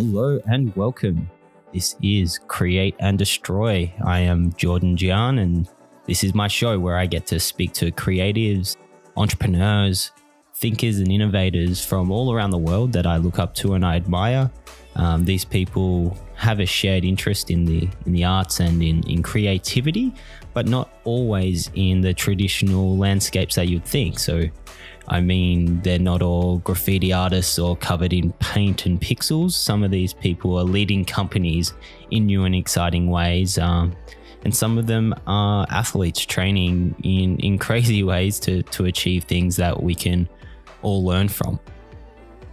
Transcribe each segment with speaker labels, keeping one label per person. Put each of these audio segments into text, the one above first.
Speaker 1: Hello and welcome. This is Create and Destroy. I am Jordan Gian, and this is my show where I get to speak to creatives, entrepreneurs, thinkers and innovators from all around the world that I look up to and I admire. These people have a shared interest in the arts and in creativity, but not always in the traditional landscapes that you'd think. So I mean, they're not all graffiti artists or covered in paint and pixels. Some of these people are leading companies in new and exciting ways. And some of them are athletes training in crazy ways to achieve things that we can all learn from.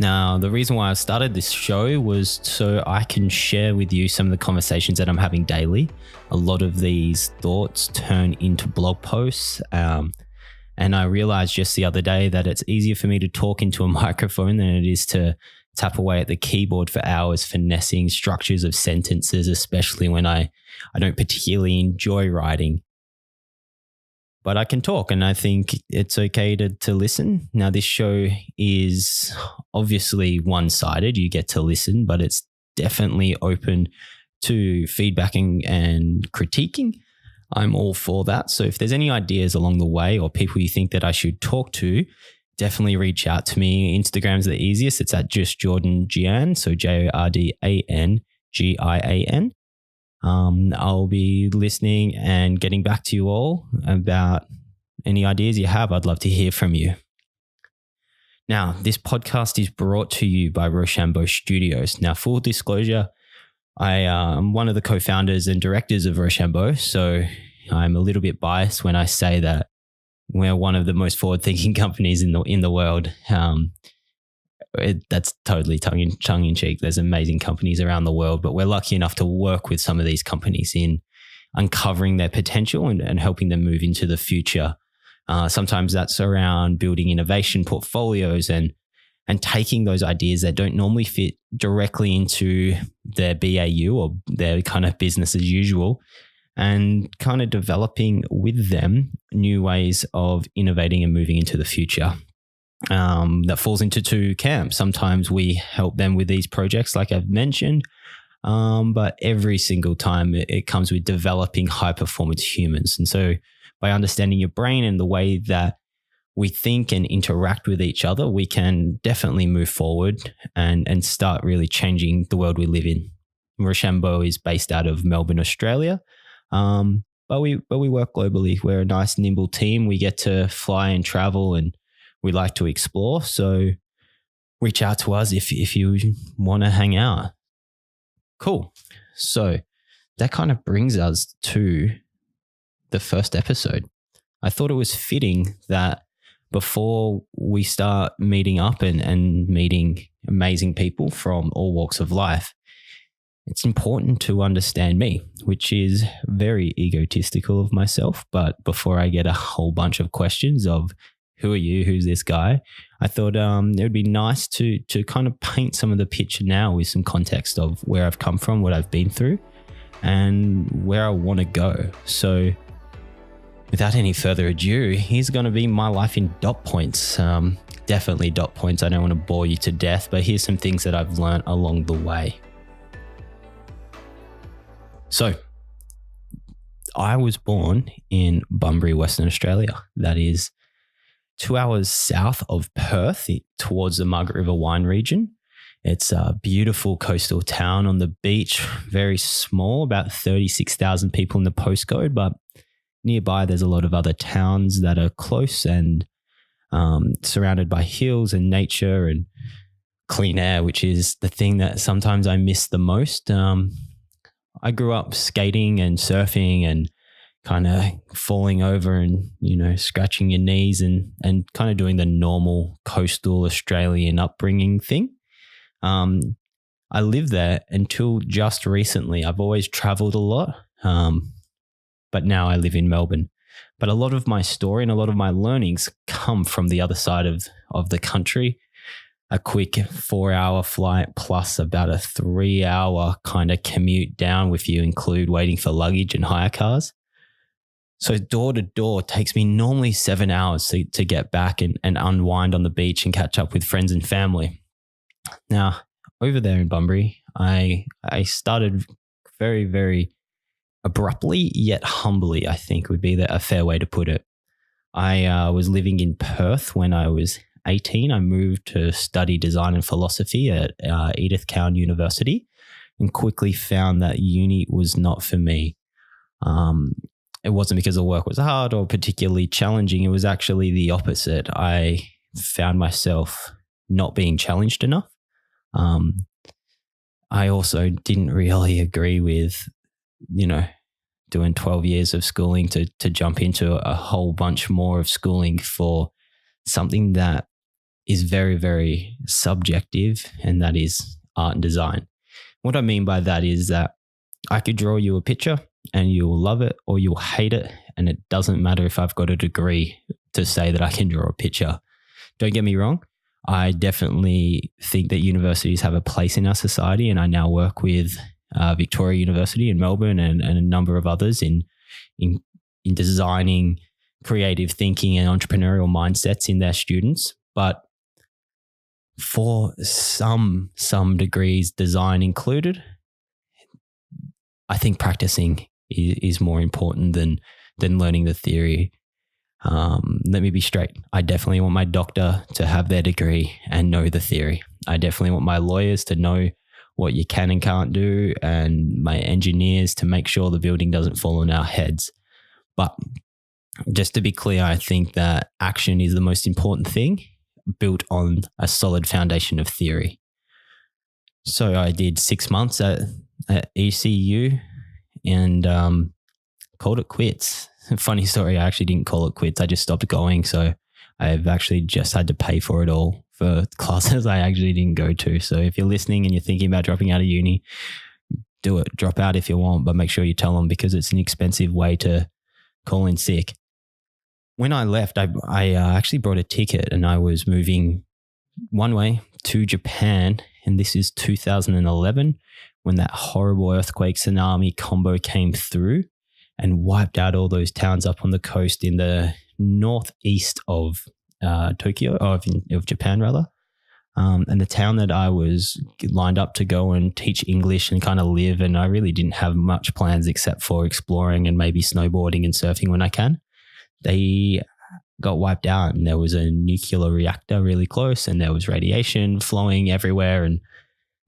Speaker 1: Now, the reason why I started this show was so I can share with you some of the conversations that I'm having daily. A lot of these thoughts turn into blog posts. And I realized just the other day that it's easier for me to talk into a microphone than it is to tap away at the keyboard for hours finessing structures of sentences, especially when I don't particularly enjoy writing. But I can talk, and I think it's okay to listen. Now, this show is obviously one-sided. You get to listen, but it's definitely open to feedback and critiquing. I'm all for that. So if there's any ideas along the way or people you think that I should talk to, definitely reach out to me. Instagram's the easiest. It's at just Jordan Gian, so JordanGian. I'll be listening and getting back to you all about any ideas you have. I'd love to hear from you. Now, this podcast is brought to you by Rochambeau Studios. Now, full disclosure, I am one of the co-founders and directors of Rochambeau, so I'm a little bit biased when I say that we're one of the most forward-thinking companies in the world. That's totally tongue in cheek. There's amazing companies around the world, but we're lucky enough to work with some of these companies in uncovering their potential and helping them move into the future. Sometimes that's around building innovation portfolios and taking those ideas that don't normally fit directly into their BAU or their kind of business as usual, and kind of developing with them new ways of innovating and moving into the future. That falls into two camps. Sometimes we help them with these projects, like I've mentioned, but every single time it comes with developing high-performance humans. And so by understanding your brain and the way that we think and interact with each other, we can definitely move forward and start really changing the world we live in. Rochambeau is based out of Melbourne, Australia, but we work globally. We're a nice, nimble team. We get to fly and travel, and we like to explore. So reach out to us if you want to hang out. Cool. So that kind of brings us to the first episode. I thought it was fitting that before we start meeting up and meeting amazing people from all walks of life, it's important to understand me, which is very egotistical of myself. But before I get a whole bunch of questions of who are you, who's this guy, I thought it would be nice to kind of paint some of the picture now with some context of where I've come from, what I've been through, and where I want to go. So without any further ado, here's going to be my life in dot points. Definitely dot points. I don't want to bore you to death, but here's some things that I've learned along the way. So, I was born in Bunbury, Western Australia. That is 2 hours south of Perth, towards the Margaret River wine region. It's a beautiful coastal town on the beach, very small, about 36,000 people in the postcode, but nearby, there's a lot of other towns that are close and surrounded by hills and nature and clean air, which is the thing that sometimes I miss the most. I grew up skating and surfing and kind of falling over and, scratching your knees and kind of doing the normal coastal Australian upbringing thing. I lived there until just recently. I've always traveled a lot. But now I live in Melbourne. But a lot of my story and a lot of my learnings come from the other side of the country. A quick 4-hour flight plus about a 3-hour kind of commute down if you include waiting for luggage and hire cars. So door to door takes me normally 7 hours to get back and unwind on the beach and catch up with friends and family. Now, over there in Bunbury, I started very, very abruptly yet humbly, I think would be a fair way to put it. I was living in Perth when I was 18. I moved to study design and philosophy at Edith Cowan University and quickly found that uni was not for me. It wasn't because the work was hard or particularly challenging. It was actually the opposite. I found myself not being challenged enough. I also didn't really agree with, doing 12 years of schooling to jump into a whole bunch more of schooling for something that is very, very subjective, and that is art and design. What I mean by that is that I could draw you a picture and you'll love it or you'll hate it, and it doesn't matter if I've got a degree to say that I can draw a picture. Don't get me wrong. I definitely think that universities have a place in our society, and I now work with Victoria University in Melbourne and a number of others in designing creative thinking and entrepreneurial mindsets in their students. But for some degrees, design included, I think practicing is more important than learning the theory. Let me be straight. I definitely want my doctor to have their degree and know the theory. I definitely want my lawyers to know what you can and can't do, and my engineers to make sure the building doesn't fall on our heads. But just to be clear, I think that action is the most important thing, built on a solid foundation of theory. So I did 6 months at ECU and called it quits. Funny story, I actually didn't call it quits. I just stopped going. So I've actually just had to pay for it all for classes I actually didn't go to. So if you're listening and you're thinking about dropping out of uni, do it. Drop out if you want, but make sure you tell them, because it's an expensive way to call in sick. When I left, I actually brought a ticket, and I was moving one way to Japan. And this is 2011, when that horrible earthquake tsunami combo came through and wiped out all those towns up on the coast in the northeast of Tokyo, of Japan rather. And the town that I was lined up to go and teach English and kind of live, and I really didn't have much plans except for exploring and maybe snowboarding and surfing when I can. They got wiped out, and there was a nuclear reactor really close, and there was radiation flowing everywhere. And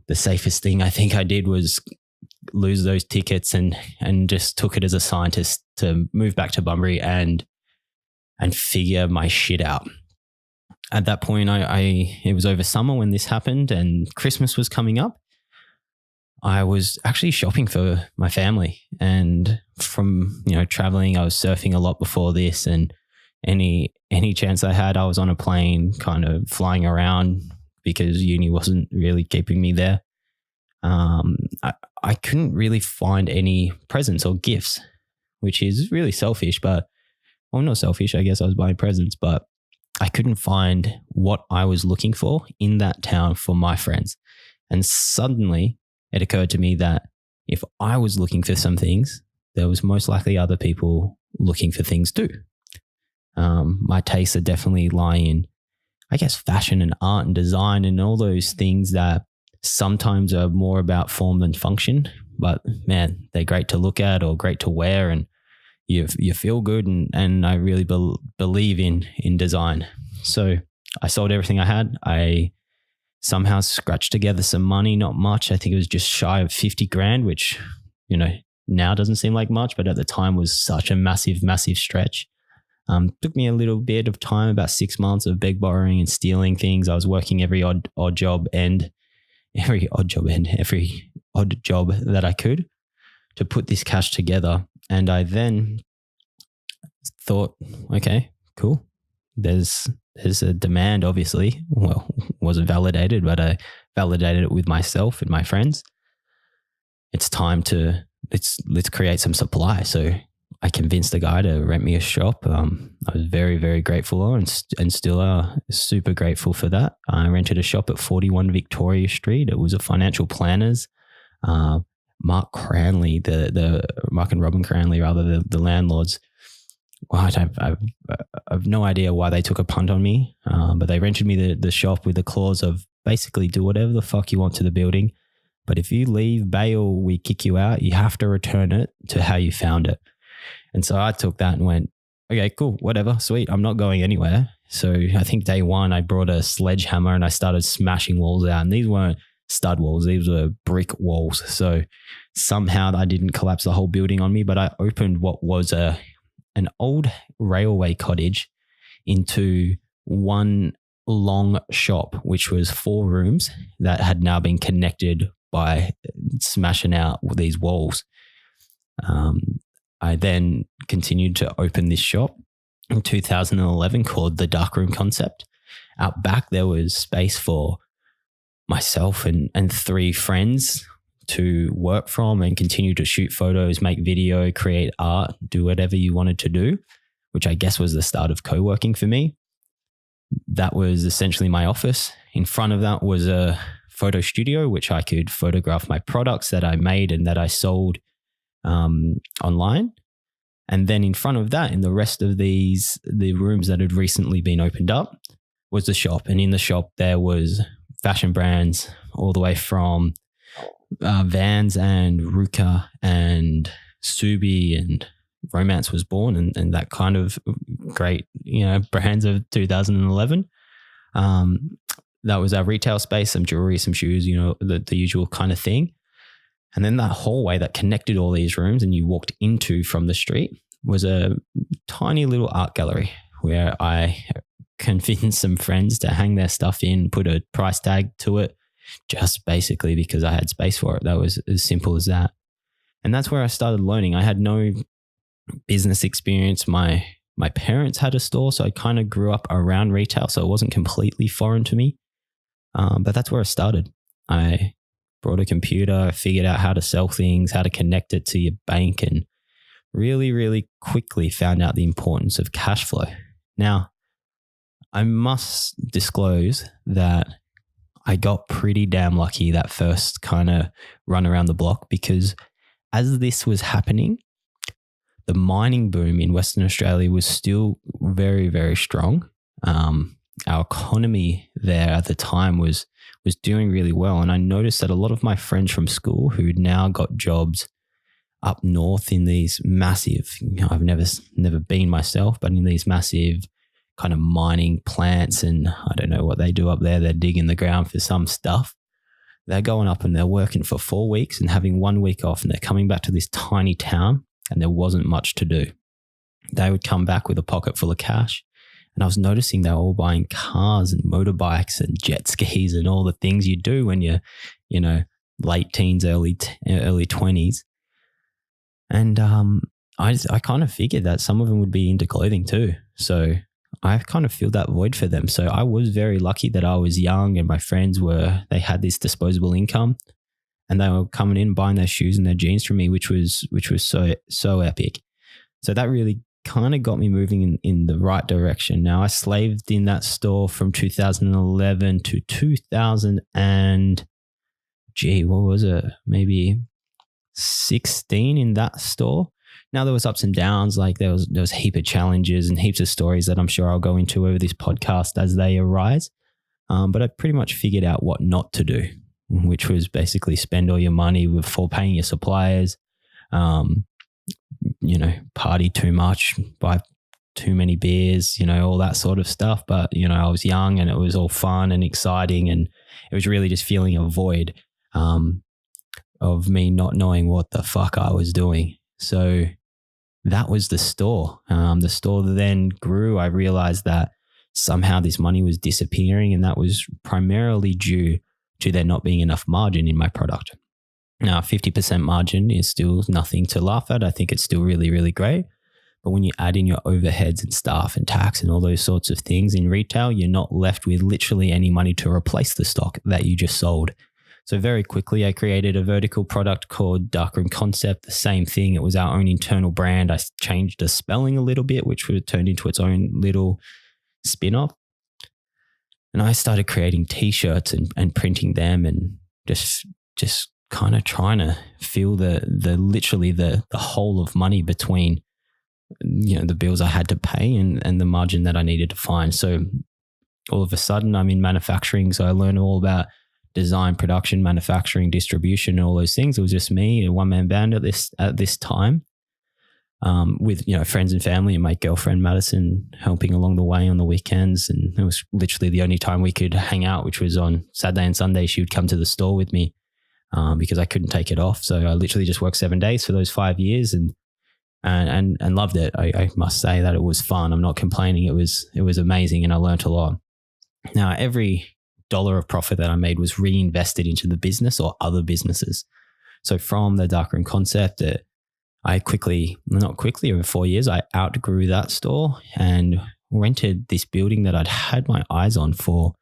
Speaker 1: the safest thing I think I did was lose those tickets and just took it as a scientist to move back to Bunbury and figure my shit out. At that point, it was over summer when this happened, and Christmas was coming up. I was actually shopping for my family, and from traveling, I was surfing a lot before this, and any chance I had, I was on a plane, kind of flying around because uni wasn't really keeping me there. I couldn't really find any presents or gifts, which is really selfish, but not selfish. I guess I was buying presents, but I couldn't find what I was looking for in that town for my friends. And suddenly it occurred to me that if I was looking for some things, there was most likely other people looking for things too. My tastes are definitely lie in, I guess, fashion and art and design and all those things that sometimes are more about form than function, but man, they're great to look at or great to wear, and you feel good, and I really believe in design. So I sold everything I had. I somehow scratched together some money, not much. I think it was just shy of 50 grand, which, now doesn't seem like much, but at the time was such a massive, massive stretch. Took me a little bit of time, about 6 months of beg, borrowing and stealing things. I was working every odd job that I could to put this cash together. And I then thought, okay, cool. There's a demand, obviously. Well, wasn't validated, but I validated it with myself and my friends. It's time to let's create some supply. So I convinced the guy to rent me a shop. I was very, very grateful and still are super grateful for that. I rented a shop at 41 Victoria Street. It was a financial planners. Mark Cranley, the Mark and Robin Cranley, rather, the landlords. Well, I've no idea why they took a punt on me, but they rented me the shop with the clause of basically do whatever the fuck you want to the building. But if you leave, bail, we kick you out. You have to return it to how you found it. And so I took that and went, okay, cool, whatever, sweet. I'm not going anywhere. So I think day one, I brought a sledgehammer and I started smashing walls out. And these weren't stud walls. These were brick walls. So somehow I didn't collapse the whole building on me, but I opened what was an old railway cottage into one long shop, which was 4 rooms that had now been connected by smashing out these walls. I then continued to open this shop in 2011 called the Darkroom Concept. Out back, there was space for myself and 3 friends to work from and continue to shoot photos, make video, create art, do whatever you wanted to do, which I guess was the start of co-working for me. That was essentially my office. In front of that was a photo studio, which I could photograph my products that I made and that I sold online. And then in front of that, in the rest of the rooms that had recently been opened up, was the shop. And in the shop, there was fashion brands all the way from Vans and Ruka and Subi and Romance was born and that kind of great, brands of 2011. That was our retail space, some jewelry, some shoes, the usual kind of thing. And then that hallway that connected all these rooms and you walked into from the street was a tiny little art gallery where I convinced some friends to hang their stuff in, put a price tag to it, just basically because I had space for it. That was as simple as that. And that's where I started learning. I had no business experience. My parents had a store, so I kind of grew up around retail, so it wasn't completely foreign to me. But that's where I started. I brought a computer, I figured out how to sell things, how to connect it to your bank, and really, really quickly found out the importance of cash flow. Now, I must disclose that I got pretty damn lucky that first kind of run around the block, because as this was happening, the mining boom in Western Australia was still very, very strong. Our economy there at the time was doing really well. And I noticed that a lot of my friends from school who'd now got jobs up north in these massive, I've never been myself, but in these massive kind of mining plants, and I don't know what they do up there. They're digging the ground for some stuff. They're going up and they're working for 4 weeks and having 1 week off, and they're coming back to this tiny town and there wasn't much to do. They would come back with a pocket full of cash. And I was noticing they were all buying cars and motorbikes and jet skis and all the things you do when you're, late teens, early 20s. And I kind of figured that some of them would be into clothing too. So I kind of filled that void for them. So I was very lucky that I was young and my friends they had this disposable income and they were coming in buying their shoes and their jeans from me, which was so epic. So that really kind of got me moving in the right direction. Now, I slaved in that store from 2011 to 2000 and what was it? Maybe 16 in that store. Now there was ups and downs, like there was a heap of challenges and heaps of stories that I'm sure I'll go into over this podcast as they arise. But I pretty much figured out what not to do, which was basically spend all your money before paying your suppliers, party too much, buy too many beers, all that sort of stuff. But, I was young and it was all fun and exciting, and it was really just feeling a void of me not knowing what the fuck I was doing. So that was the store. The store then grew. I realized that somehow this money was disappearing, and that was primarily due to there not being enough margin in my product. Now, 50% margin is still nothing to laugh at. I think it's still really, really great. But when you add in your overheads and staff and tax and all those sorts of things in retail, you're not left with literally any money to replace the stock that you just sold. So very quickly, I created a vertical product called Darkroom Concept. The same thing. It was our own internal brand. I changed the spelling a little bit, which would have turned into its own little spin-off. And I started creating t-shirts and printing them, and just kind of trying to feel the whole of money between, the bills I had to pay and the margin that I needed to find. So all of a sudden I'm in manufacturing. So I learned all about design, production, manufacturing, distribution, and all those things. It was just me, a one-man band at this time, with friends and family, and my girlfriend Madison helping along the way on the weekends. And it was literally the only time we could hang out, which was on Saturday and Sunday. She would come to the store with me because I couldn't take it off. So I literally just worked 7 days for those 5 years and loved it. I must say that it was fun. I'm not complaining. It was amazing, and I learned a lot. Now, every dollar of profit that I made was reinvested into the business or other businesses. So from the darkroom concept, over 4 years, I outgrew that store and rented this building that I'd had my eyes on for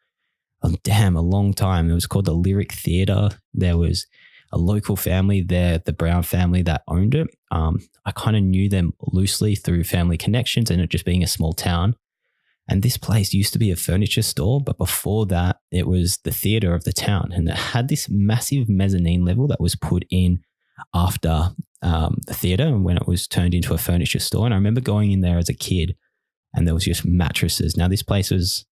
Speaker 1: a long time. It was called the Lyric Theatre. There was a local family there, the Brown family, that owned it. I kind of knew them loosely through family connections and it just being a small town. And this place used to be a furniture store, but before that, it was the theatre of the town. And it had this massive mezzanine level that was put in after the theatre and when it was turned into a furniture store. And I remember going in there as a kid and there was just mattresses. Now, this place was,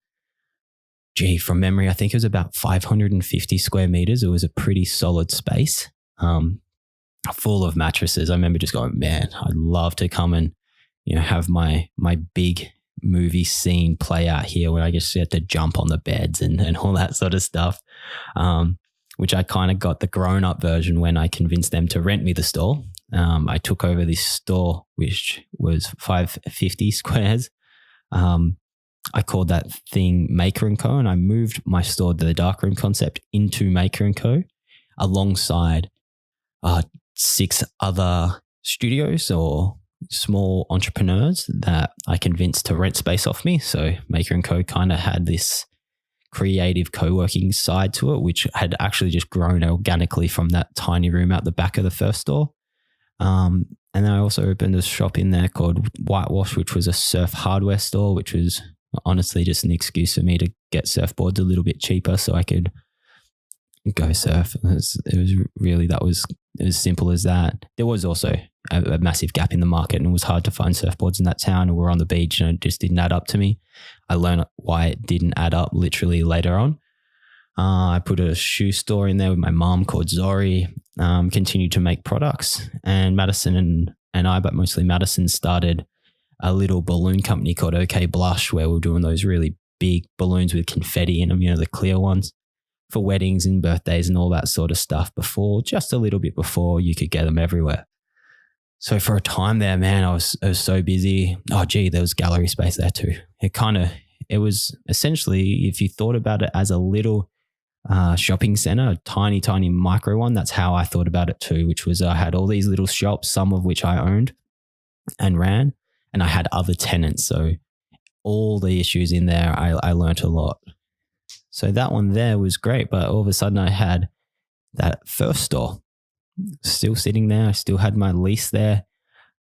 Speaker 1: from memory, I think it was about 550 square meters. It was a pretty solid space, full of mattresses. I remember just going, man, I'd love to come and, have my big movie scene play out here where I just had to jump on the beds and all that sort of stuff, which I kind of got the grown-up version when I convinced them to rent me the store. I took over this store, which was 550 squares. I called that thing Maker & Co. And I moved my store, the darkroom concept, into Maker & Co. alongside 6 other studios or small entrepreneurs that I convinced to rent space off me. So Maker & Co. kind of had this creative co-working side to it, which had actually just grown organically from that tiny room out the back of the first store. And then I also opened a shop in there called Whitewash, which was a surf hardware store, which was honestly just an excuse for me to get surfboards a little bit cheaper so I could go surf. It was really, it was as simple as that. There was also a massive gap in the market and it was hard to find surfboards in that town, and we're on the beach and it just didn't add up to me. I learned why it didn't add up literally later on. I put a shoe store in there with my mom called Zori, continued to make products, and Madison and I, but mostly Madison, started a little balloon company called OK Blush, where we're doing those really big balloons with confetti in them, the clear ones, for weddings and birthdays and all that sort of stuff just a little bit before you could get them everywhere. So for a time there, man, I was so busy. There was gallery space there too. It was essentially, if you thought about it as a little shopping center, a tiny, tiny micro one, that's how I thought about it too, which was I had all these little shops, some of which I owned and ran, and I had other tenants. So all the issues in there, I learned a lot. So that one there was great, but all of a sudden I had that first store still sitting there. I still had my lease there.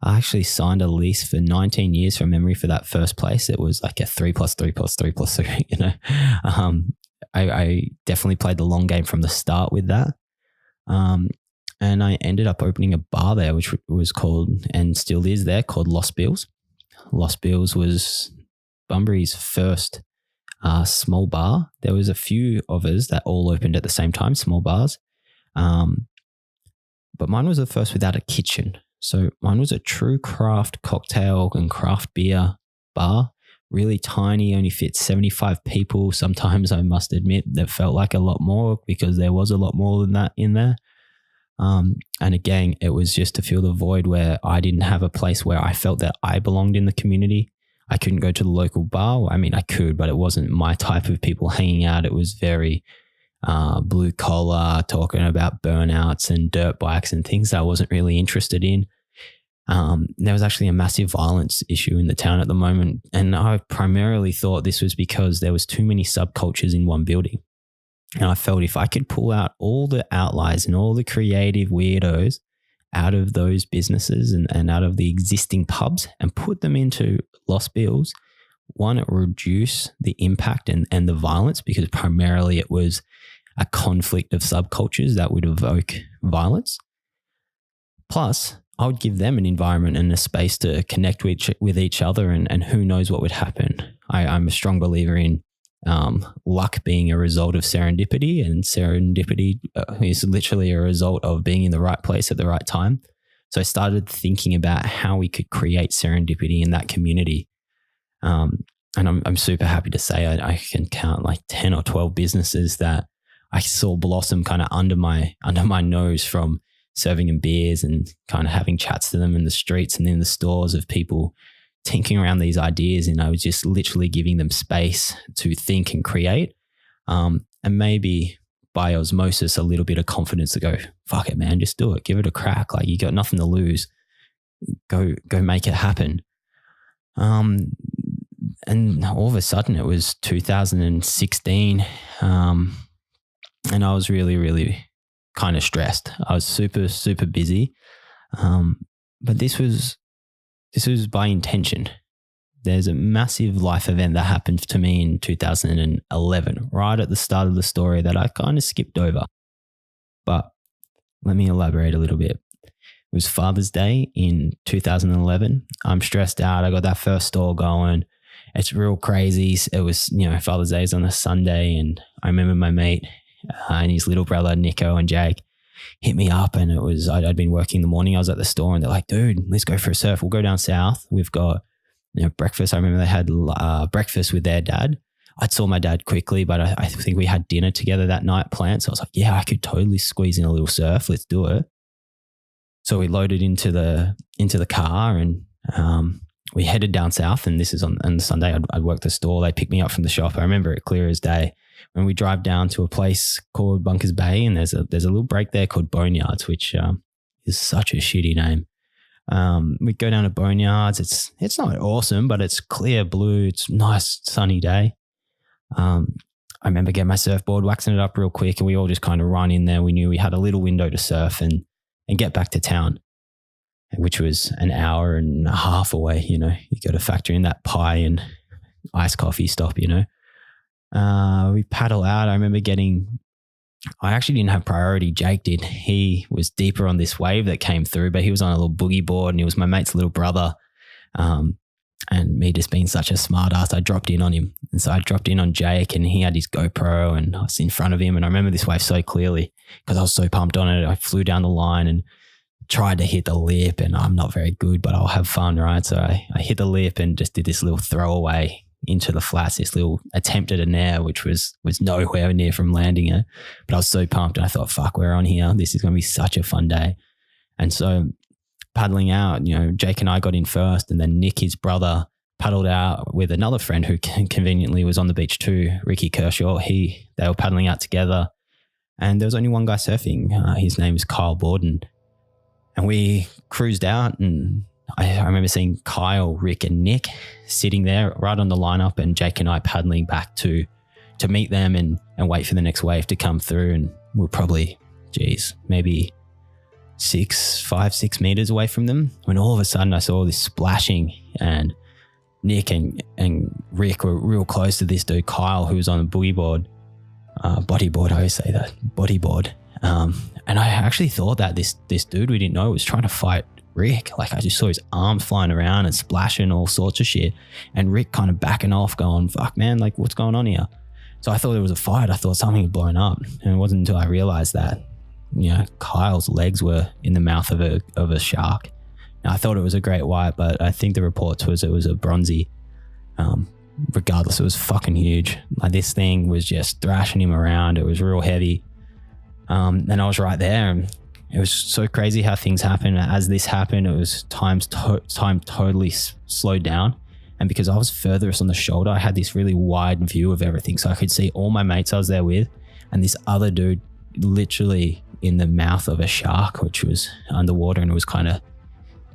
Speaker 1: I actually signed a lease for 19 years from memory for that first place. It was like a 3+3+3+3, I definitely played the long game from the start with that. And I ended up opening a bar there, which was called, and still is there, called Lost Bills. Lost Bills was Bunbury's first small bar. There was a few of us that all opened at the same time, small bars. But mine was the first without a kitchen. So mine was a true craft cocktail and craft beer bar, really tiny, only fits 75 people. Sometimes I must admit that felt like a lot more because there was a lot more than that in there. And again, it was just to fill the void where I didn't have a place where I felt that I belonged in the community. I couldn't go to the local bar. I mean, I could, but it wasn't my type of people hanging out. It was very blue collar, talking about burnouts and dirt bikes and things that I wasn't really interested in. There was actually a massive violence issue in the town at the moment. And I primarily thought this was because there was too many subcultures in one building. And I felt if I could pull out all the outliers and all the creative weirdos out of those businesses and out of the existing pubs and put them into Lost Bills, one, it would reduce the impact and the violence, because primarily it was a conflict of subcultures that would evoke violence. Plus, I would give them an environment and a space to connect with each other, and who knows what would happen. I'm a strong believer in luck being a result of serendipity, and serendipity is literally a result of being in the right place at the right time. So I started thinking about how we could create serendipity in that community. And I'm super happy to say I can count like 10 or 12 businesses that I saw blossom kind of under my nose, from serving them beers and kind of having chats to them in the streets and in the stores of people tinkering around these ideas. And I was just literally giving them space to think and create. And maybe by osmosis, a little bit of confidence to go, fuck it, man, just do it. Give it a crack. Like, you got nothing to lose. Go make it happen. And all of a sudden it was 2016. And I was really, really kind of stressed. I was super, super busy. But this was by intention. There's a massive life event that happened to me in 2011, right at the start of the story, that I kind of skipped over. But let me elaborate a little bit. It was Father's Day in 2011. I'm stressed out. I got that first store going. It's real crazy. It was, Father's Day is on a Sunday, and I remember my mate and his little brother, Nico and Jake, hit me up, and it was, I'd been working in the morning. I was at the store, and they're like, dude, let's go for a surf. We'll go down south. We've got, breakfast. I remember they had breakfast with their dad. I saw my dad quickly, but I think we had dinner together that night planned. So I was like, yeah, I could totally squeeze in a little surf. Let's do it. So we loaded into the car, and we headed down south. And this is on the Sunday. I'd worked the store. They picked me up from the shop. I remember it clear as day. When we drive down to a place called Bunkers Bay, and there's a little break there called Boneyards, which is such a shitty name. We go down to Boneyards. It's not awesome, but it's clear blue. It's a nice sunny day. I remember getting my surfboard, waxing it up real quick, and we all just kind of run in there. We knew we had a little window to surf and get back to town, which was an hour and a half away. You got to factor in that pie and iced coffee stop, We paddle out. I remember I actually didn't have priority. Jake did. He was deeper on this wave that came through, but he was on a little boogie board, and he was my mate's little brother. And me just being such a smart ass, I dropped in on him. And so I dropped in on Jake, and he had his GoPro, and I was in front of him. And I remember this wave so clearly because I was so pumped on it. I flew down the line and tried to hit the lip, and I'm not very good, but I'll have fun, right? So I hit the lip and just did this little throwaway into the flats, this little attempt at a nair, which was nowhere near from landing it. But I was so pumped, and I thought, fuck, we're on here. This is going to be such a fun day. And so paddling out, Jake and I got in first, and then Nick, his brother, paddled out with another friend who conveniently was on the beach too, Ricky Kershaw. They were paddling out together, and there was only one guy surfing. His name is Kyle Borden. And we cruised out, and I remember seeing Kyle, Rick, and Nick sitting there right on the lineup, and Jake and I paddling back to meet them and wait for the next wave to come through. And we're probably, maybe 5-6 meters away from them, when all of a sudden I saw this splashing, and Nick and Rick were real close to this dude, Kyle, who was on a bodyboard. I always say that, bodyboard. And I actually thought that this dude we didn't know was trying to fight Rick. Like, I just saw his arms flying around and splashing all sorts of shit, and Rick kind of backing off going, fuck man, like what's going on here? So I thought it was a fight. I thought something had blown up, and it wasn't until I realized that, Kyle's legs were in the mouth of a shark. Now, I thought it was a great white, but I think the reports was it was a bronzy. Regardless, it was fucking huge. Like, this thing was just thrashing him around. It was real heavy. And I was right there, and it was so crazy how things happen. As this happened, it was time totally slowed down. And because I was furthest on the shoulder, I had this really wide view of everything. So I could see all my mates I was there with, and this other dude literally in the mouth of a shark, which was underwater, and it was kind of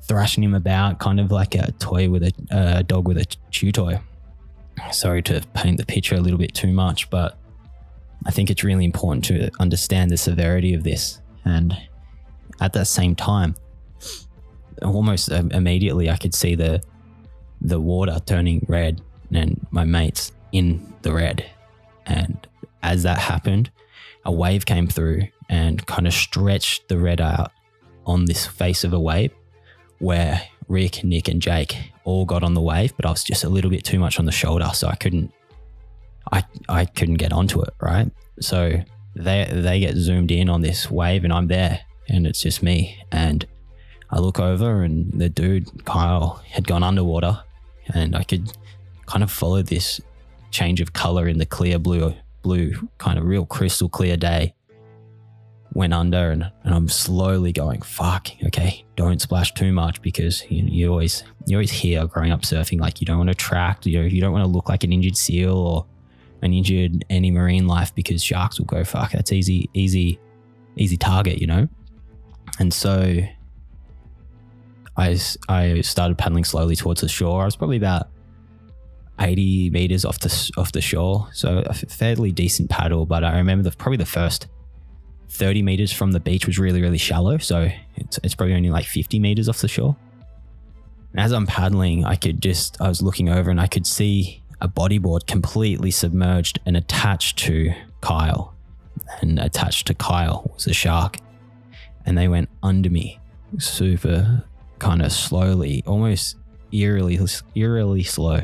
Speaker 1: thrashing him about, kind of like a toy with a dog with a chew toy. Sorry to paint the picture a little bit too much, but I think it's really important to understand the severity of this. And at that same time, almost immediately, I could see the water turning red and my mates in the red. And as that happened, a wave came through and kind of stretched the red out on this face of a wave, where Rick, Nick, and Jake all got on the wave, but I was just a little bit too much on the shoulder, so I couldn't I couldn't get onto it, right? So they get zoomed in on this wave and I'm there and it's just me. And I look over and the dude, Kyle, had gone underwater and I could kind of follow this change of color in the clear blue, kind of real crystal clear day. Went under and I'm slowly going, fuck, okay, don't splash too much, because you always hear growing up surfing, like you don't want to attract, you don't want to look like an injured seal or an injured any marine life, because sharks will go, fuck, that's easy target, And so I started paddling slowly towards the shore. I was probably about 80 meters off the shore, so a fairly decent paddle. But I remember probably the first 30 meters from the beach was really, really shallow, so it's probably only like 50 meters off the shore. And as I'm paddling, I was looking over and I could see a bodyboard completely submerged and attached to Kyle. And attached to Kyle was a shark. And they went under me super kind of slowly, almost eerily slow.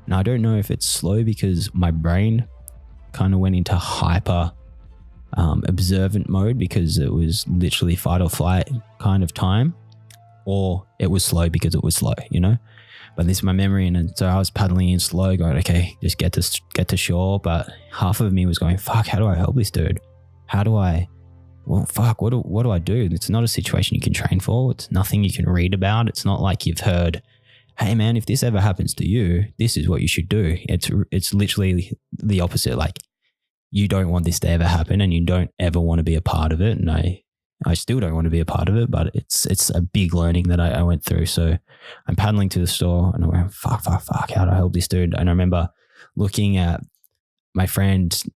Speaker 1: And I don't know if it's slow because my brain kind of went into hyper observant mode because it was literally fight or flight kind of time, or it was slow because it was slow, But this is my memory, and so I was paddling in slow, going, okay, just get to shore. But half of me was going, fuck, how do I help this dude? What do I do? It's not a situation you can train for. It's nothing you can read about. It's not like you've heard, hey man, if this ever happens to you, this is what you should do. It's literally the opposite. Like, you don't want this to ever happen and you don't ever want to be a part of it. And I still don't want to be a part of it, but it's a big learning that I went through. So I'm paddling to the store and I'm going, fuck, how do I help this dude? And I remember looking at my friends,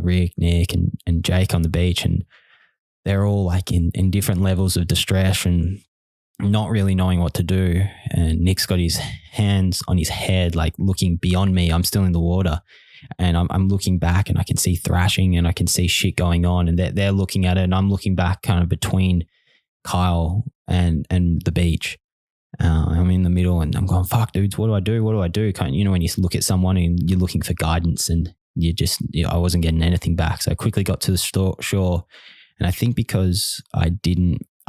Speaker 1: Rick, Nick and Jake on the beach, and they're all like in different levels of distress and not really knowing what to do. And Nick's got his hands on his head, like looking beyond me. I'm still in the water. And I'm looking back and I can see thrashing and I can see shit going on, and they're looking at it and I'm looking back kind of between Kyle and the beach. I'm in the middle and I'm going, fuck dudes, what do I do? Kind of, when you look at someone and you're looking for guidance and I wasn't getting anything back. So I quickly got to the shore, and I think because I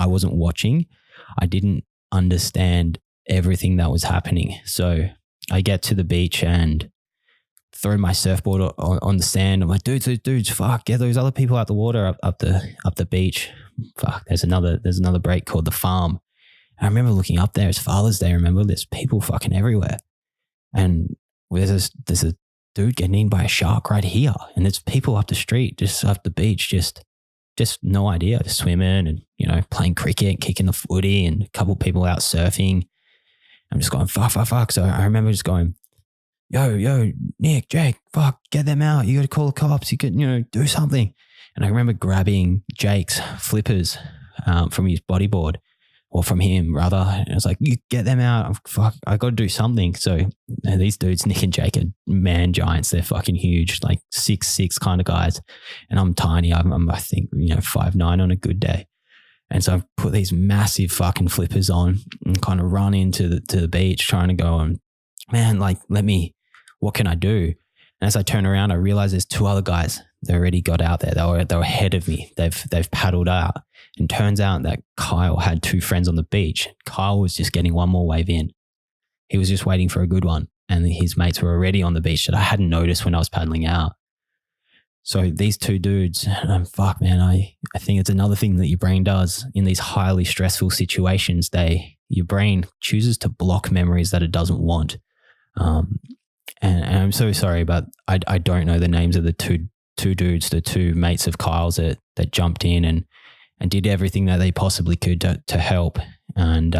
Speaker 1: wasn't watching, I didn't understand everything that was happening. So I get to the beach and throw my surfboard on the sand. I'm like, dudes, fuck, get those other people out the water up the beach. Fuck, there's another break called the Farm. And I remember looking up there. It's Father's Day. Remember, there's people fucking everywhere, and there's a dude getting eaten by a shark right here, and there's people up the street, just up the beach, just no idea, just swimming and playing cricket, kicking the footy, and a couple people out surfing. I'm just going fuck. So I remember just going, yo, Nick, Jake, fuck, get them out. You got to call the cops. You could, do something. And I remember grabbing Jake's flippers from his bodyboard, or from him rather. And I was like, you get them out. Fuck, I got to do something. So these dudes, Nick and Jake, are man giants. They're fucking huge, like 6'6" kind of guys. And I'm tiny. I'm I think, 5'9" on a good day. And so I put these massive fucking flippers on and kind of run into the beach trying to go on, man, like, what can I do? And as I turn around, I realize there's two other guys. They already got out there. They were ahead of me. They've paddled out. And turns out that Kyle had two friends on the beach. Kyle was just getting one more wave in. He was just waiting for a good one. And his mates were already on the beach that I hadn't noticed when I was paddling out. So these two dudes, fuck man, I think it's another thing that your brain does in these highly stressful situations. Your brain chooses to block memories that it doesn't want. And I'm so sorry, but I don't know the names of the two dudes, the two mates of Kyle's that jumped in and did everything that they possibly could to help. And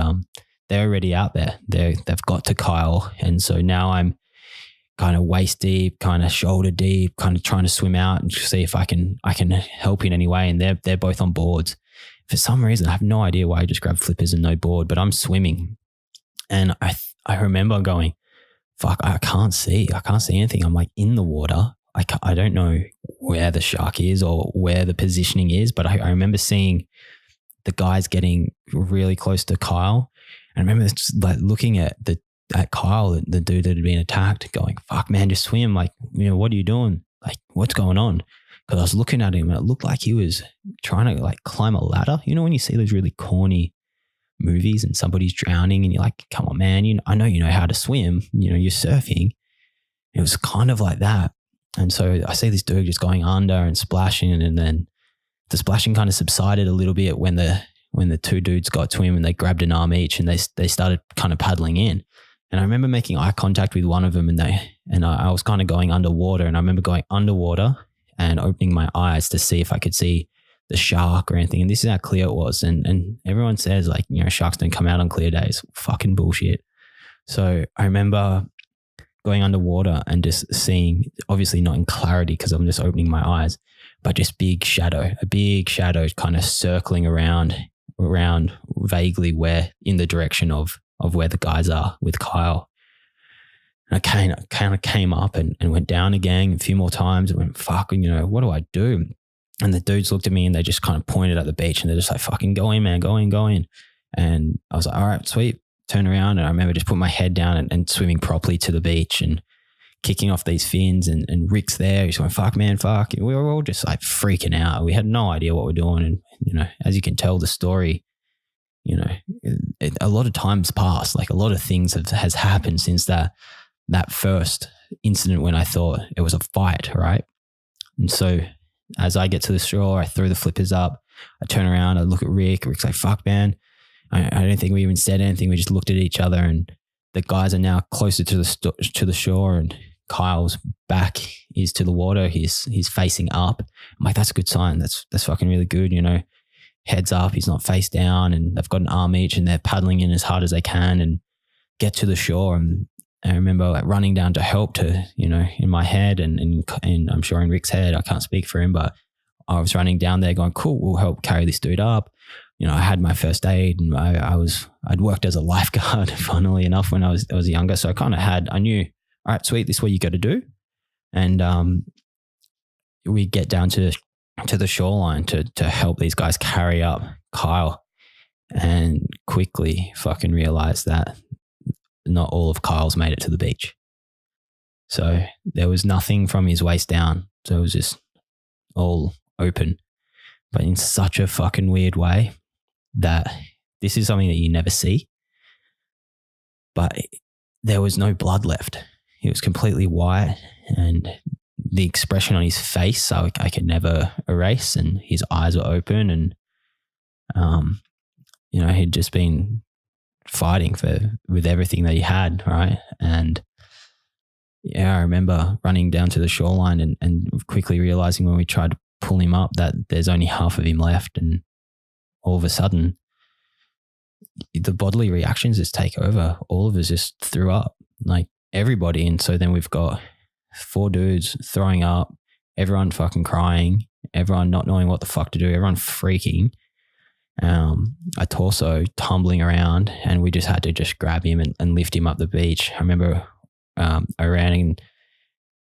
Speaker 1: they're already out there. They've got to Kyle. And so now I'm kind of waist deep, kind of shoulder deep, kind of trying to swim out and see if I can help in any way. And they're both on boards. For some reason, I have no idea why I just grabbed flippers and no board, but I'm swimming. And I remember going, fuck, I can't see anything. I'm like in the water. I don't know where the shark is or where the positioning is, but I remember seeing the guys getting really close to Kyle. And I remember just like looking at the at Kyle, the dude that had been attacked, going, fuck, man, just swim. Like, what are you doing? Like, what's going on? Because I was looking at him and it looked like he was trying to like climb a ladder. When you see those really corny movies and somebody's drowning and you're like, come on, man, I know you know how to swim. You're surfing. It was kind of like that. And so I see this dude just going under and splashing, and then the splashing kind of subsided a little bit when the two dudes got to him and they grabbed an arm each and they started kind of paddling in. And I remember making eye contact with one of them and I was kind of going underwater, and I remember going underwater and opening my eyes to see if I could see the shark or anything. And this is how clear it was. And everyone says like, sharks don't come out on clear days. Fucking bullshit. So I remember going underwater and just seeing, obviously not in clarity because I'm just opening my eyes, but just a big shadow kind of circling around vaguely in the direction of where the guys are with Kyle. And I kind of came up and went down again a few more times and went, fuck, what do I do? And the dudes looked at me and they just kind of pointed at the beach and they're just like, fucking go in, man, go in. And I was like, all right, sweet. Turn around, and I remember just putting my head down and swimming properly to the beach and kicking off these fins, and Rick's there. He's going, fuck, man, fuck. And we were all just like freaking out. We had no idea what we're doing. And, as you can tell the story, a lot of time's passed. Like a lot of things has happened since that first incident when I thought it was a fight, right? And so as I get to the shore, I throw the flippers up. I turn around, I look at Rick. Rick's like, fuck, man. I don't think we even said anything. We just looked at each other, and the guys are now closer to the shore, and Kyle's back is to the water. He's facing up. I'm like, that's a good sign. That's fucking really good. Heads up. He's not face down, and they've got an arm each, and they're paddling in as hard as they can and get to the shore. And I remember like running down to help in my head and I'm sure in Rick's head, I can't speak for him, but I was running down there going, cool, we'll help carry this dude up. I had my first aid, and I'd worked as a lifeguard, funnily enough, when I was younger. So I knew, all right, sweet, this is what you got to do. And we get down to the shoreline to help these guys carry up Kyle, and quickly fucking realized that not all of Kyle's made it to the beach. So there was nothing from his waist down. So it was just all open, but in such a fucking weird way that this is something that you never see. But there was no blood left. He was completely white, and the expression on his face I could never erase, and his eyes were open, and he'd just been fighting with everything that he had, right? And yeah, I remember running down to the shoreline and quickly realizing when we tried to pull him up that there's only half of him left, and all of a sudden the bodily reactions just take over. All of us just threw up, like everybody. And so then we've got 4 dudes throwing up, everyone fucking crying, everyone not knowing what the fuck to do, everyone freaking, a torso tumbling around, and we just had to just grab him and lift him up the beach. I remember I ran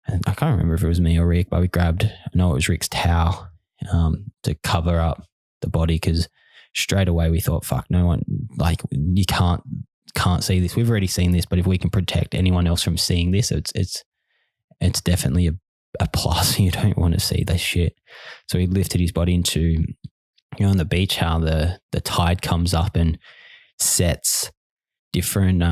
Speaker 1: and I can't remember if it was me or Rick, but I know it was Rick's towel to cover up the body, because straight away we thought, fuck, no one, like, you can't see this. We've already seen this, but if we can protect anyone else from seeing this, it's definitely a plus. You don't want to see this shit. So he lifted his body into, on the beach, how the tide comes up and sets different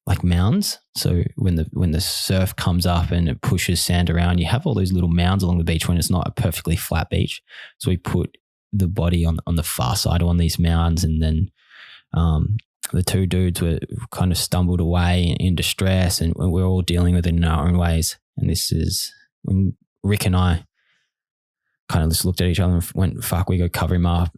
Speaker 1: like mounds. So when the surf comes up and it pushes sand around, you have all those little mounds along the beach when it's not a perfectly flat beach. So we put the body on the far side on these mounds, and then the 2 dudes were kind of stumbled away in distress, and we're all dealing with it in our own ways. And this is when Rick and I kind of just looked at each other and went, fuck, we go cover him up,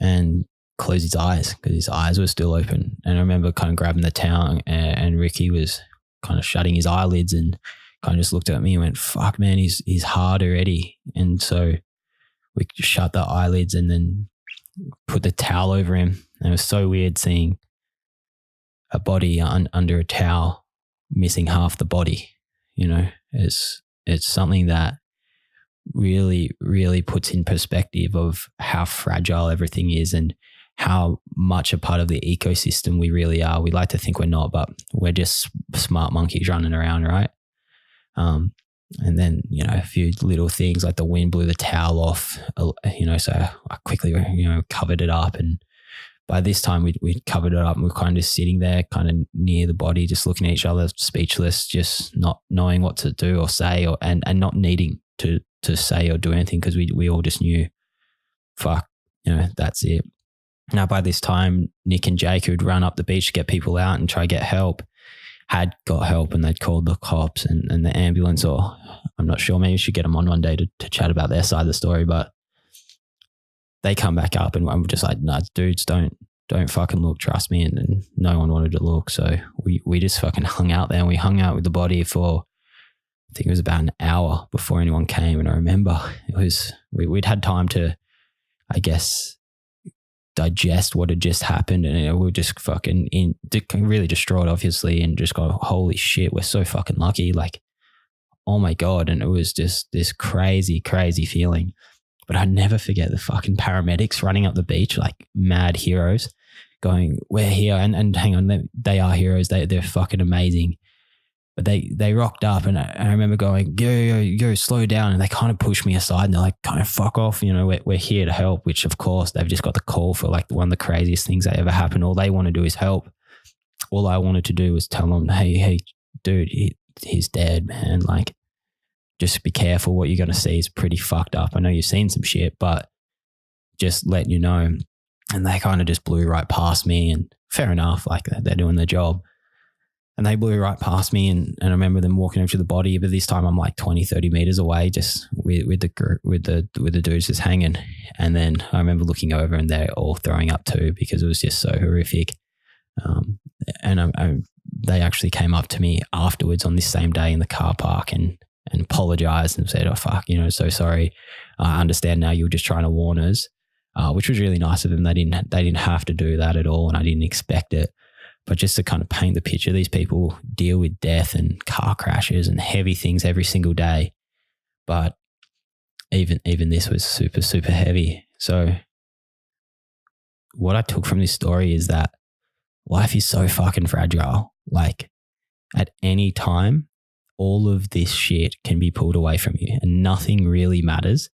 Speaker 1: and close his eyes, because his eyes were still open. And I remember kind of grabbing the towel, and Ricky was kind of shutting his eyelids and kind of just looked at me and went, fuck, man, he's hard already. And so we shut the eyelids and then put the towel over him. And it was so weird seeing a body under a towel missing half the body. It's something that really, really puts in perspective of how fragile everything is, and how much a part of the ecosystem we really are. We like to think we're not, but we're just smart monkeys running around, right? And then, a few little things like the wind blew the towel off, so I quickly, covered it up. And by this time we'd covered it up and we're kind of sitting there kind of near the body, just looking at each other, speechless, just not knowing what to do or say, and not needing to say or do anything, because we all just knew, fuck, that's it. Now, by this time, Nick and Jake, who'd run up the beach to get people out and try to get help, had got help, and they'd called the cops and the ambulance, or I'm not sure, maybe we should get them on one day to chat about their side of the story. But they come back up and I'm just like, nah, dudes, don't fucking look, trust me. And no one wanted to look. So we just fucking hung out there, and we hung out with the body for, I think it was about an hour before anyone came. And I remember we'd had time to, I guess, digest what had just happened, and we were just fucking really distraught, obviously, and just go, holy shit, we're so fucking lucky, like, oh my God. And it was just this crazy feeling. But I'd never forget the fucking paramedics running up the beach like mad heroes, going, we're here, and hang on, they are heroes, they're fucking amazing. But they rocked up, and I remember going, yo, slow down. And they kind of pushed me aside, and they're like, kind of fuck off. We're here to help, which of course they've just got the call for like one of the craziest things that ever happened. All they want to do is help. All I wanted to do was tell them, hey, dude, he's dead, man. Like, just be careful. What you're going to see is pretty fucked up. I know you've seen some shit, but just letting you know. And they kind of just blew right past me, and fair enough, like they're doing their job. And they blew right past me, and I remember them walking over to the body, but this time I'm like 20, 30 meters away, just with the dudes just hanging. And then I remember looking over, and they're all throwing up too, because it was just so horrific. And they actually came up to me afterwards on this same day in the car park and apologized and said, oh fuck, so sorry. I understand now, you were just trying to warn us, which was really nice of them. They didn't have to do that at all, and I didn't expect it. But just to kind of paint the picture, these people deal with death and car crashes and heavy things every single day. But even this was super, super heavy. So what I took from this story is that life is so fucking fragile. Like, at any time, all of this shit can be pulled away from you, and nothing really matters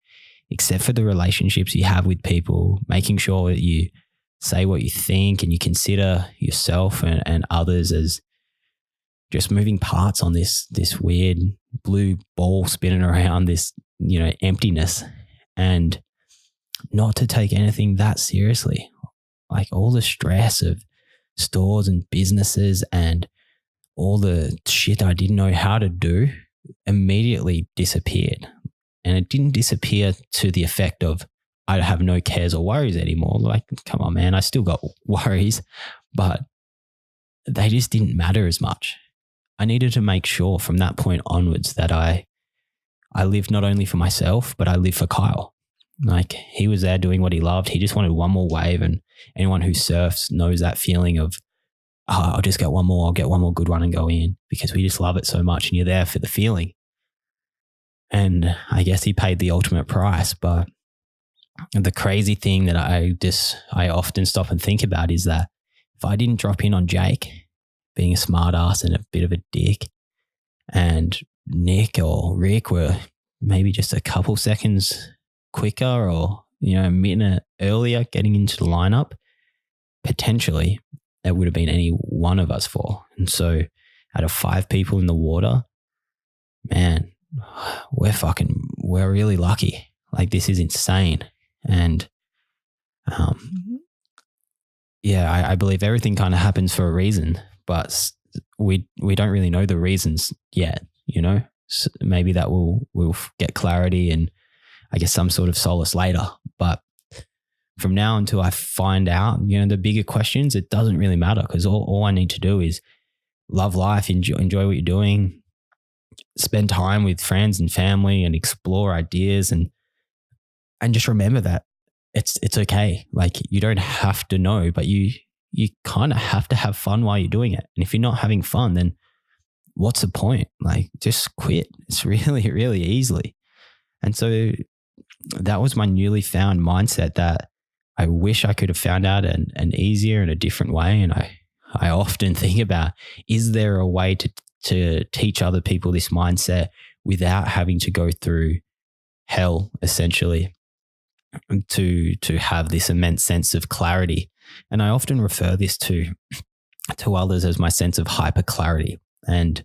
Speaker 1: except for the relationships you have with people, making sure that you say what you think and you consider yourself and others as just moving parts on this weird blue ball spinning around this, emptiness, and not to take anything that seriously. Like, all the stress of stores and businesses and all the shit I didn't know how to do immediately disappeared. And it didn't disappear to the effect of, I have no cares or worries anymore. Like, come on, man, I still got worries, but they just didn't matter as much. I needed to make sure from that point onwards that I lived not only for myself, but I lived for Kyle. Like, he was there doing what he loved. He just wanted one more wave, and anyone who surfs knows that feeling of, I'll just get one more, I'll get one more good one and go in, because we just love it so much, and you're there for the feeling. And I guess he paid the ultimate price. But the crazy thing that I often stop and think about is that if I didn't drop in on Jake being a smart ass and a bit of a dick, and Nick or Rick were maybe just a couple seconds quicker, or, a minute earlier getting into the lineup, potentially it would have been any one of us four. And so out of 5 people in the water, man, we're really lucky. Like, this is insane. And I believe everything kind of happens for a reason, but we don't really know the reasons yet, So maybe that we'll get clarity and I guess some sort of solace later. But from now until I find out, the bigger questions, it doesn't really matter, because all I need to do is love life, enjoy what you're doing, spend time with friends and family, and explore ideas, and just remember that it's okay. Like, you don't have to know, but you kind of have to have fun while you're doing it. And if you're not having fun, then what's the point? Like, just quit. It's really, really easily. And so that was my newly found mindset, that I wish I could have found out an easier and a different way. And I often think about, is there a way to teach other people this mindset without having to go through hell, essentially, to have this immense sense of clarity? And I often refer this to others as my sense of hyper clarity. And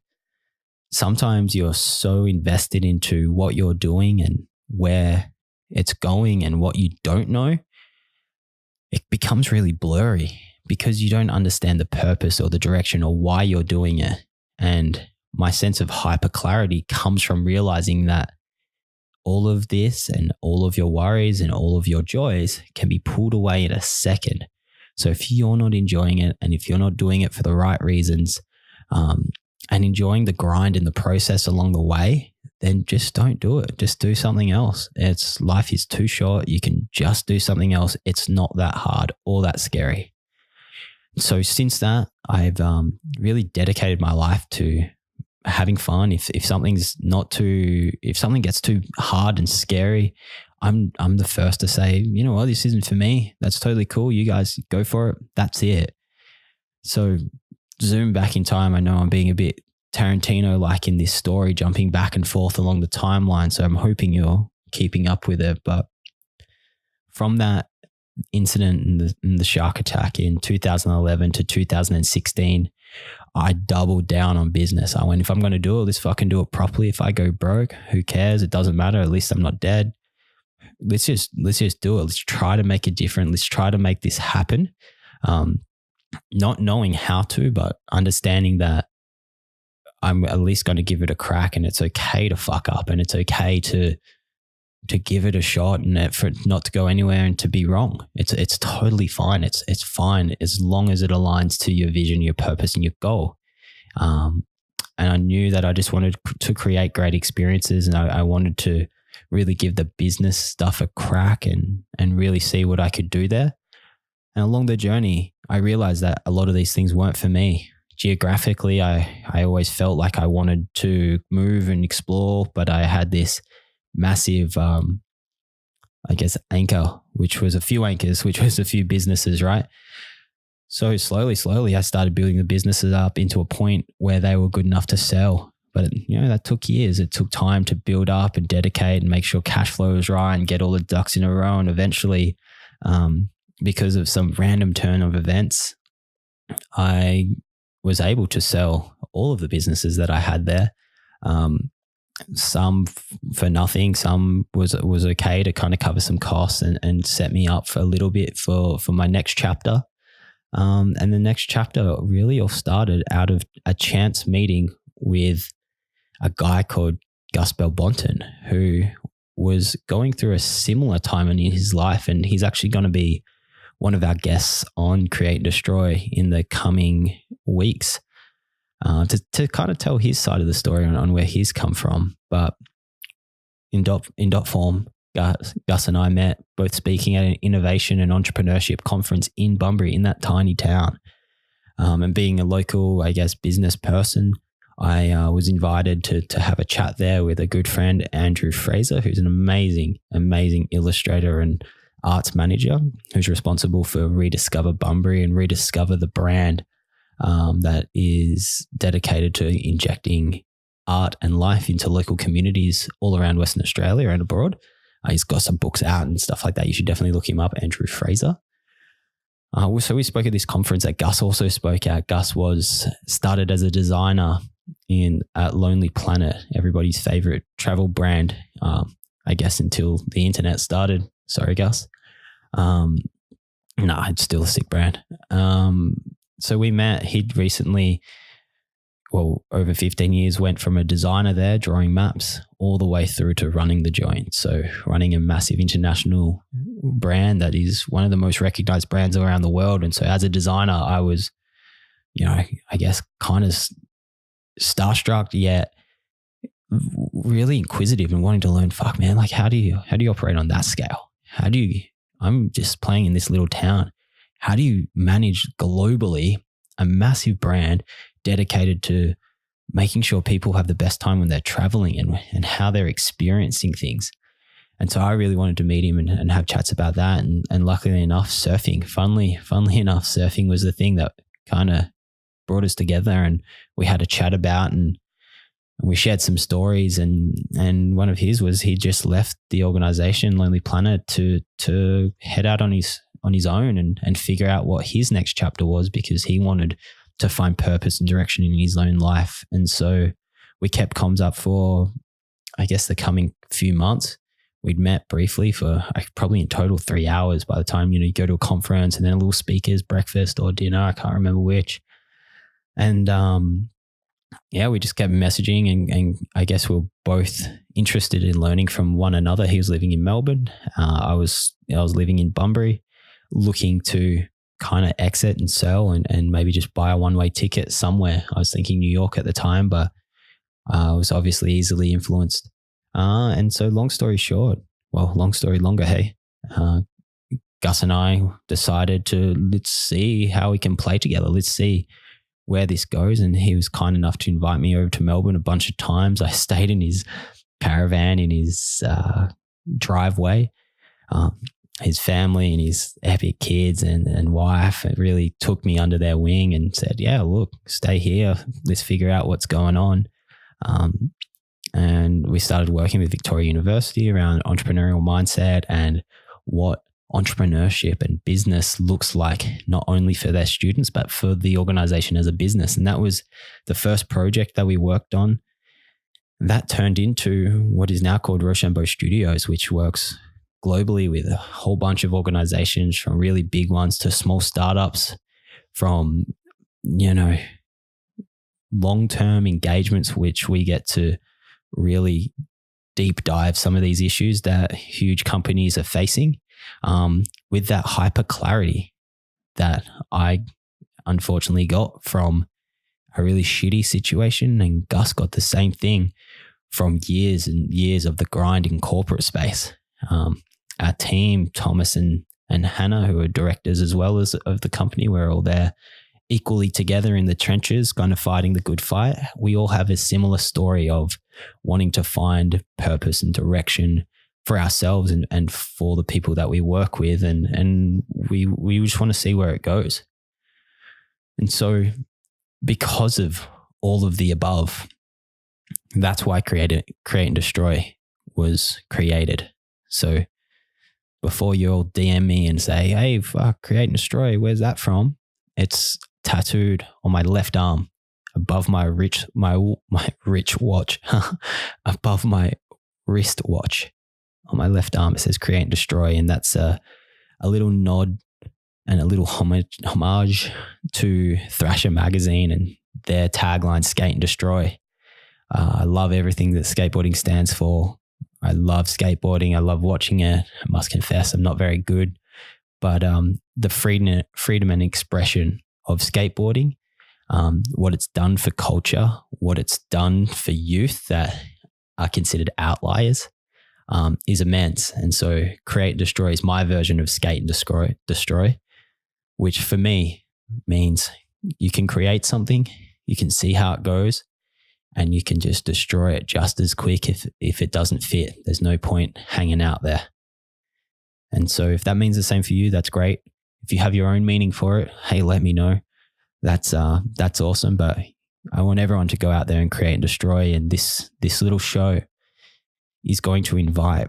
Speaker 1: sometimes you're so invested into what you're doing and where it's going and what you don't know, it becomes really blurry because you don't understand the purpose or the direction or why you're doing it. And my sense of hyper clarity comes from realizing that all of this and all of your worries and all of your joys can be pulled away in a second. So if you're not enjoying it and if you're not doing it for the right reasons, and enjoying the grind and the process along the way, then just don't do it. Just do something else. Life is too short. You can just do something else. It's not that hard or that scary. So since that, I've really dedicated my life to having fun. If something gets too hard and scary, I'm the first to say, you know what, this isn't for me. That's totally cool. You guys go for it. That's it. So zoom back in time. I know I'm being a bit Tarantino-like in this story, jumping back and forth along the timeline. So I'm hoping you're keeping up with it. But from that incident in the shark attack in 2011 to 2016, I doubled down on business. I went, if I'm going to do it, let's fucking do it properly. If I go broke, who cares? It doesn't matter. At least I'm not dead. Let's just do it. Let's try to make it different. Let's try to make this happen. Not knowing how to, but understanding that I'm at least going to give it a crack, and it's okay to fuck up, and it's okay to give it a shot, and for it not to go anywhere and to be wrong. It's totally fine. It's fine as long as it aligns to your vision, your purpose, and your goal. And I knew that I just wanted to create great experiences, and I wanted to really give the business stuff a crack and really see what I could do there. And along the journey, I realized that a lot of these things weren't for me. Geographically, I always felt like I wanted to move and explore, but I had this massive, anchor, which was a few anchors, which was a few businesses, right? So slowly, I started building the businesses up into a point where they were good enough to sell. But, that took years. It took time to build up and dedicate and make sure cash flow was right and get all the ducks in a row. And eventually, because of some random turn of events, I was able to sell all of the businesses that I had there. Some for nothing, some was okay to kind of cover some costs and set me up for a little bit for my next chapter. And the next chapter really all started out of a chance meeting with a guy called Gus Belbonton, who was going through a similar time in his life. And he's actually going to be one of our guests on Create and Destroy in the coming weeks, to kind of tell his side of the story on where he's come from. But in dot form, Gus and I met both speaking at an innovation and entrepreneurship conference in Bunbury, in that tiny town. And being a local, business person, I was invited to have a chat there with a good friend, Andrew Fraser, who's an amazing illustrator and arts manager, who's responsible for Rediscover Bunbury and Rediscover, the brand that is dedicated to injecting art and life into local communities all around Western Australia and abroad. He's got some books out and stuff like that. You should definitely look him up, Andrew Fraser. So we spoke at this conference that Gus also spoke at. Gus started as a designer at Lonely Planet, everybody's favorite travel brand, until the internet started. Sorry, Gus. It's still a sick brand. So we met. He'd recently, over 15 years, went from a designer there, drawing maps, all the way through to running the joint. So running a massive international brand that is one of the most recognized brands around the world. And so as a designer, I was, kind of starstruck, yet really inquisitive and wanting to learn, fuck man, like how do you operate on that scale? I'm just playing in this little town. How do you manage globally a massive brand dedicated to making sure people have the best time when they're traveling and how they're experiencing things? And so I really wanted to meet him and have chats about that. And luckily enough, surfing, funnily enough, surfing was the thing that kind of brought us together, and we had a chat about, and we shared some stories. And one of his was he just left the organization Lonely Planet to head out on his own and figure out what his next chapter was, because he wanted to find purpose and direction in his own life. And so we kept comms up for, I guess, the coming few months. We'd met briefly for probably in total 3 hours by the time, you go to a conference and then a little speakers breakfast or dinner. I can't remember which. And we just kept messaging, and I guess we were both interested in learning from one another. He was living in Melbourne. I was living in Bunbury, looking to kind of exit and sell and maybe just buy a one-way ticket somewhere. I was thinking New York at the time, but I was obviously easily influenced. And so long story longer, hey, Gus and I decided let's see how we can play together. Let's see where this goes. And he was kind enough to invite me over to Melbourne a bunch of times. I stayed in his caravan, in his driveway. His family and his epic kids and wife really took me under their wing and said, yeah, look, stay here. Let's figure out what's going on. And we started working with Victoria University around entrepreneurial mindset and what entrepreneurship and business looks like, not only for their students, but for the organization as a business. And that was the first project that we worked on. That turned into what is now called Rochambeau Studios, which works globally with a whole bunch of organizations, from really big ones to small startups, from, long-term engagements, which we get to really deep dive some of these issues that huge companies are facing, with that hyper clarity that I unfortunately got from a really shitty situation. And Gus got the same thing from years and years of the grind in corporate space. Our team, Thomas and Hannah, who are directors as well as of the company, we're all there equally together in the trenches, kind of fighting the good fight. We all have a similar story of wanting to find purpose and direction for ourselves and for the people that we work with. And we just want to see where it goes. And so because of all of the above, that's why Create and Destroy was created. So before you all DM me and say, hey, fuck, Create and Destroy, where's that from? It's tattooed on my left arm above my rich watch, above my wrist watch on my left arm. It says Create and Destroy. And that's a little nod and a little homage to Thrasher magazine and their tagline, Skate and Destroy. I love everything that skateboarding stands for. I love skateboarding. I love watching it. I must confess, I'm not very good. But the freedom and expression of skateboarding, what it's done for culture, what it's done for youth that are considered outliers, is immense. And so Create and Destroy is my version of Skate and Destroy, which for me means you can create something, you can see how it goes, and you can just destroy it just as quick if it doesn't fit. There's no point hanging out there. And so if that means the same for you, that's great. If you have your own meaning for it, hey, let me know. That's awesome. But I want everyone to go out there and create and destroy. And this little show is going to invite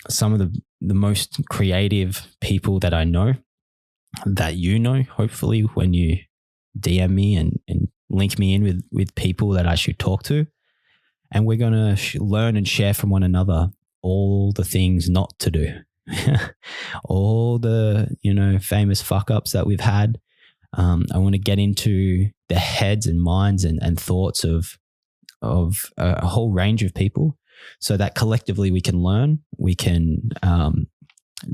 Speaker 1: some of the most creative people that I know, that you know, hopefully, when you DM me and link me in with people that I should talk to. And we're going to learn and share from one another all the things not to do. All the, famous fuck ups that we've had. I want to get into the heads and minds and thoughts of a whole range of people, so that collectively we can learn, we can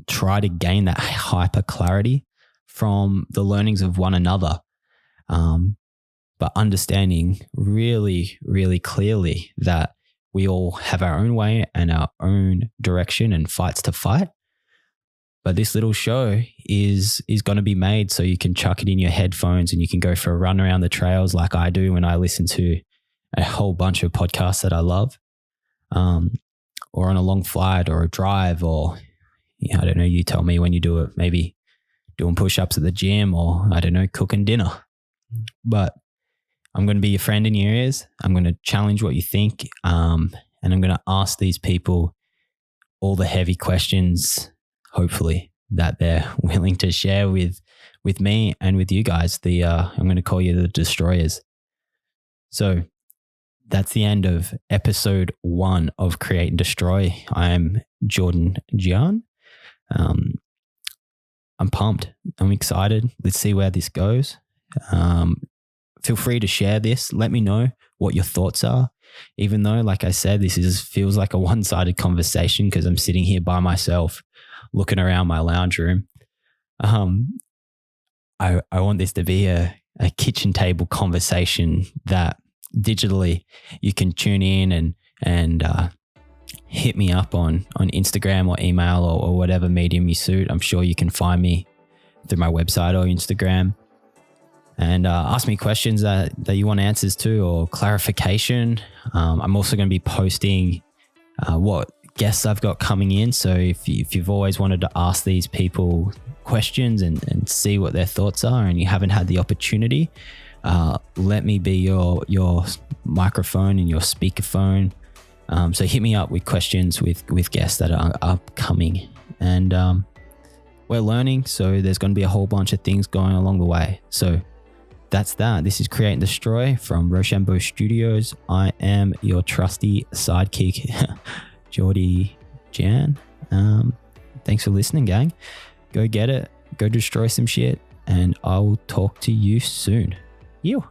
Speaker 1: try to gain that hyper clarity from the learnings of one another, but understanding really, really clearly that we all have our own way and our own direction and fights to fight. But this little show is going to be made so you can chuck it in your headphones and you can go for a run around the trails like I do when I listen to a whole bunch of podcasts that I love. or on a long flight or a drive, or I don't know, you tell me when you do it, maybe doing push-ups at the gym, or I don't know, cooking dinner. But I'm going to be your friend in your ears. I'm going to challenge what you think. And I'm going to ask these people all the heavy questions, hopefully, that they're willing to share with me and with you guys. I'm going to call you the Destroyers. So that's the end of episode 1 of Create and Destroy. I'm Jordan Gian. I'm pumped. I'm excited. Let's see where this goes. Feel free to share this. Let me know what your thoughts are. Even though, like I said, this feels like a one-sided conversation because I'm sitting here by myself looking around my lounge room. I want this to be a kitchen table conversation that digitally you can tune in and hit me up on Instagram or email or whatever medium you suit. I'm sure you can find me through my website or Instagram. And ask me questions that you want answers to or clarification. I'm also going to be posting what guests I've got coming in. So if you've always wanted to ask these people questions and see what their thoughts are and you haven't had the opportunity, let me be your microphone and your speakerphone. So hit me up with questions with guests that are upcoming. And we're learning, so there's going to be a whole bunch of things going along the way. So that's that. This is Create and Destroy from Rochambeau Studios. I am your trusty sidekick, Jordan Gian. Thanks for listening, gang. Go get it. Go destroy some shit. And I will talk to you soon. You.